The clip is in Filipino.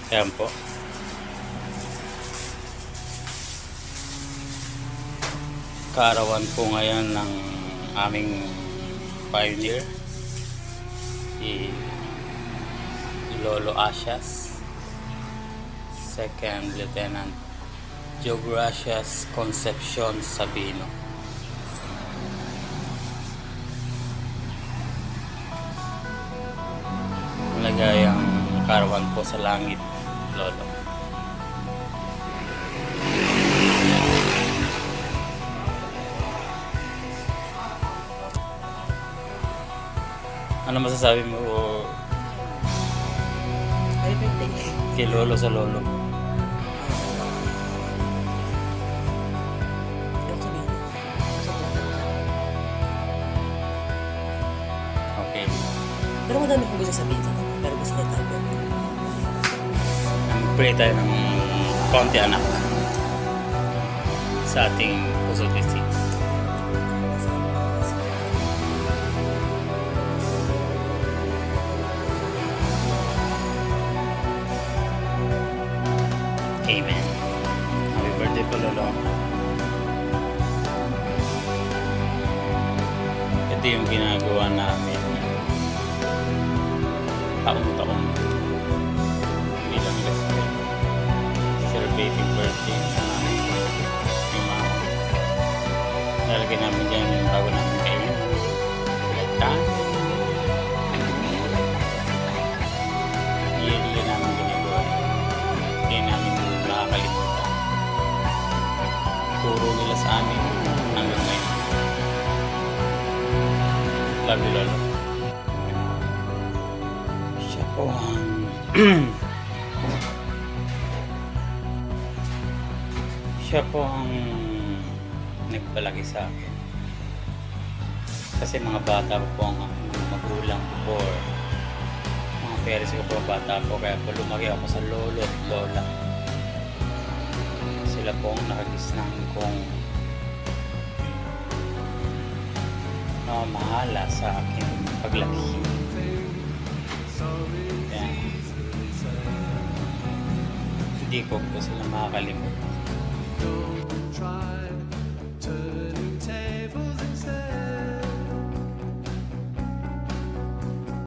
Ayan po. Kaarawan po ngayon ng aming pioneer, si Lolo Asias, Second Lieutenant Geogracias Concepcion Sabino. Nagayang karawan po sa langit, Lolo. Ano masasabi mo Happy birthday. kay Lolo sa Lolo? Yung sabihin. Okay. Pero madami kong gusto sabihin sa kanya. Pero gusto ko tayo. Pray tayo ng konti, anak, sa ating puso tisi. Amen. Happy birthday po, Lolo. Ito yung ginagawa namin taon-taon bilang respect. Celebrating birthday sa namin. Yung mga lalagyan namin dyan yung bago namin kainin. Lagtan. Yearly namin ginagawa. Hindi namin nakakalimutan. Turo nila sa amin hanggang ngayon. Love you, Lolo. Siya po ang siya po ang nagpalaki sa akin. Kasi mga bata po ang magulang ko, or mga parents ko po bata po, kaya po lumaki ako sa lolo at lola. Sila po ang nakagisnan kong mahala sa akin paglaki. Kaya hindi ko po sila makakalimutan.